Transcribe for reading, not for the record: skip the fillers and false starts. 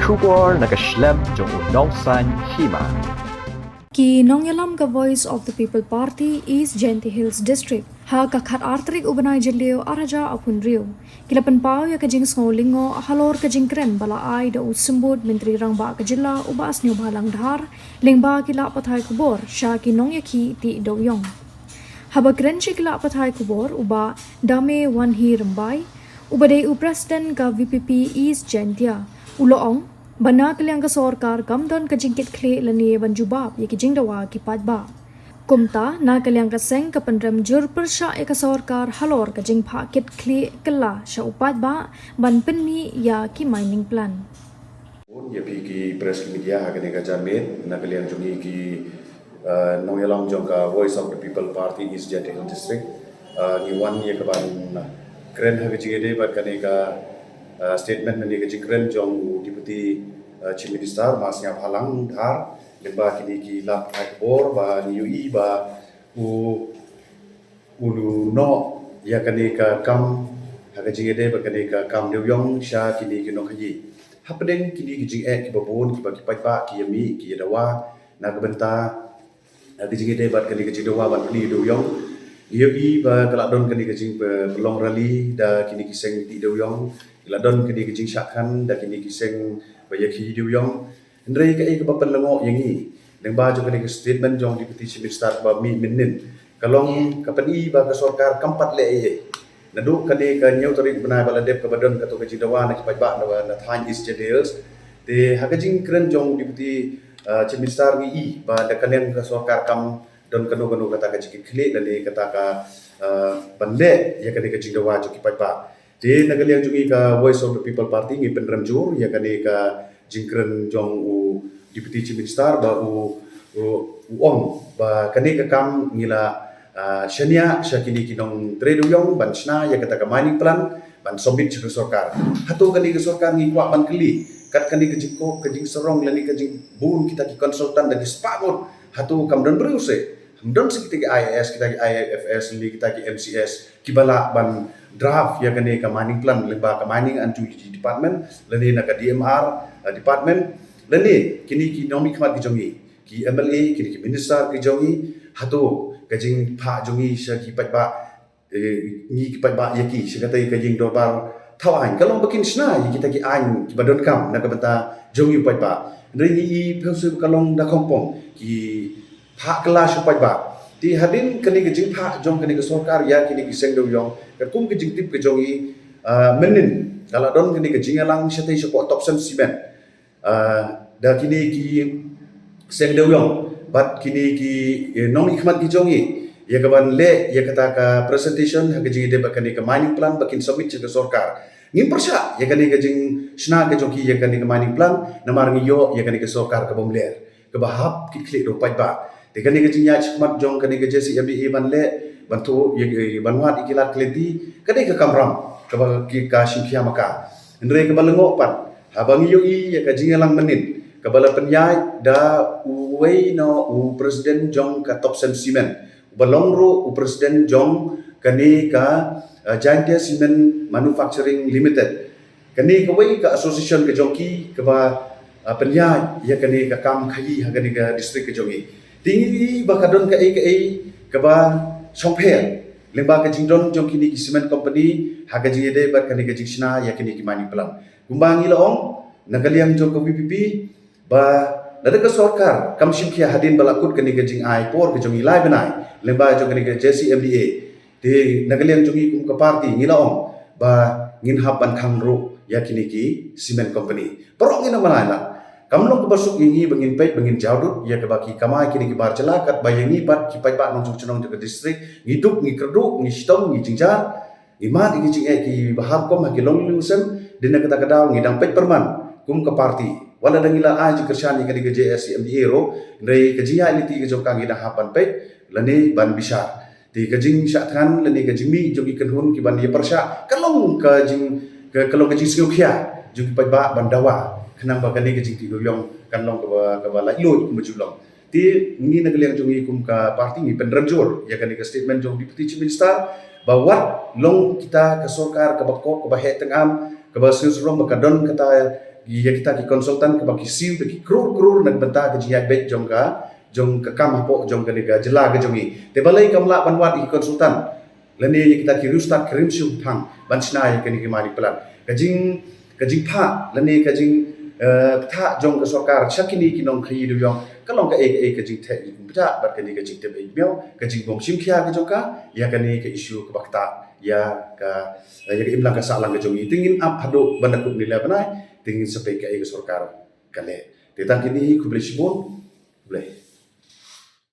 Shubor nakaslem jong unongsan hima. Ki Nongyalam ka Voice of the People Party East Genti Hills District ha kakhat artrik ubanay jelio araja apun rio kilapan pao ya kajing sngolingo halor kajing kren bala ay da usumbud menteri rangba kajilla ubas nyo balang dhar lingba kila patay kubor sha ki nongyaki ti doyong haba kren shi kila patay kubor uba dame wanhi rambay ubade u president ka VPP East Gentia uloong Bana kaliang ka sorkar gamdon ka jingkit kli lani banjubab ya ki jingdawa ki padba. Kumta na kaliang ka seng ka pandram jur persya ya ka sorkar halor ka jingpa kit kli kala sya upadba ban penmi ya ki mining plan. Ya ki press media hakane ka jamit na kaliang jungi ki Nongyalam jong ka Voice of the People Party East Genti Hills District ni wan ye ka ban kren ha jingede bat kane ka statement nani ka jingkren jong deputy chief minister masnya halang dhar lemba kini ki lap bor ba ni ui ba ulu no ya kani ka kam ha ka jingede ba kani ka kam dewyong sha kini ki no khayi hapden kini ki jing ek ki babon ki ba ki pa ki yami ki dawa na ka benta ha ka jingede ba kani ka jidawa ban ni dewyong Yogi ba kaladon kini kajing pelong rally da kini kiseng di dewyong kaladon kini kajing syakhan da kini kiseng bayaki dewyong ndrei ka ik ba penlengo yangi deng ba jo kini statement jong deputy chief minister ba mi minin kalong kapani ba ka sarkar kampat le ye nadu kani ka nyau tori bana bala dep ka badon ka to kajing dawa na ki ba na than is jedels te hakajing kren jong deputy chief minister ngi ba da kanian ka sarkar kam don kanu kata ka jiki klik dan kata ka pandai ya kani ka jingdawa joki pa de nagaliang jungi ka Voice of the People Party ngi penram jur ya kani ka jingkren jong u deputy chief minister ba ong ba kani ka kam ngila shania syakini kinong trade yong bansna ya kata ka mining plan ban submit ke sarkar hatu kani ka sarkar ngi kwa ban keli kat kani ka jingko ka jing serong lani ka jing bun kita ki konsultan dan spagot hatu kam don beruse Hamdon kita ki IAS, kita ki IFS, kita ki MCS, kibala ban draft ya kene ka mining plan lemba ka mining and Geology department, lani na ka DMR department, lani kini ki nomi khmat ki jongi, ki MLA, kini ki minister ki jongi, hatu kajing pha jongi sya ki patba ni ki patba yaki sya katai kajing dobar thawan kalong bakin sna kita ki an ki badon kam na ka bata jongi patba. Ndri pheusu kalong da khompong ki Pak kelas supaya ba ti hadin kini kejing pak jong kini ke sarkar ya kini kiseng do yong kum kejing tip ke jongi menin kalau don kini kejing lang syate support top sen simen da kini ki seng do yong bat kini ki non ikhmat ki jongi ya kaban le ya kata ka presentation ha kejing de bakani ke mining plan bakin submit ke sarkar ngin persya ya kini kejing sna ke jongi ya kini ke mining plan namar ngiyo ya kini ke sarkar ke bomler ke bahap ki klik do ba Kani ke jinya chmat jong kani ke jesi abi ban le bantu banwat ikilat kleti kani ke kamram ke ka shimkhia maka ndre ke balengo pan habang yoi ya ka jingalang menin ke bala penyai da uwei no u president jong ka top sen simen balongro u president jong kani ka Giant Cement Manufacturing Limited kani ke wei ka association ke jongki ke ba penyai ya kani ka kam khayi ha kani ka district ke jongi tinggi bakadon ka ba songpher lemba ka jingdon jong kini ki cement company ha ka jide bat kani ka jingsna ya kini ki mining plan kumbangi laong nagaliang jong ka VPP ba nada ka sarkar kam shimkhia hadin balakut kani ka jing ai por ka jong ilai banai lemba jong kani ka JCMDA te nagaliang jong kum ka party ngilaong ba ngin haban khangro ya kini ki cement company porong ina malala Kamlong kebasuk ini bengin pait bengin jaudut ya kebaki kamai kini kibar celakat bayangi bat kipai bat nong cenong ke distrik ngiduk ngi kerduk ngi stong ngi jingjar imat ngi jing ki bahar kom ki long lusem dina kata kadau ngi dang pait perman kum ke parti wala dangila aji kersyani kali ke JSCMDA ro ndai ke jia liti ke jokang ngi dang hapan pait lani ban bisa ti ke jing syathan lani ke jimi jogi kenhun ki ban ye persya kalong ke jing ke kalong ke jing seukhia jogi pai ba ban dawa kenang ba kani ke jing ti yong kan long ke ba la ilo kum julong ti ngi nagaliang jongi kum ka parti ngi penramjur ya kani ke statement jong deputy chief minister bahwa long kita ke sarkar ke bakok ke bahe tengam Kebasin suruh makadon kata ya kita ki konsultan ke baki siu ke krur nak benta ke jia bet jong ka kam hapo jong ka liga jela ke jongi te balai kamla banwat ki konsultan lani kita ki rustat krim siu thang bansna ya kini ki mari pelan kajing pha lani kajing tha jong ka sarkar chakini ki nong khai du yong kalong ka ek kajing the bja bat kani kajing te be meo kajing bom sim khia ke jong ka ya kani ke isu ke bakta ya ka imlang ka salang ke jongi tingin ap hadu bandakut nila banai tingin sampai ke sarkar kale tetang kini ku boleh sibun boleh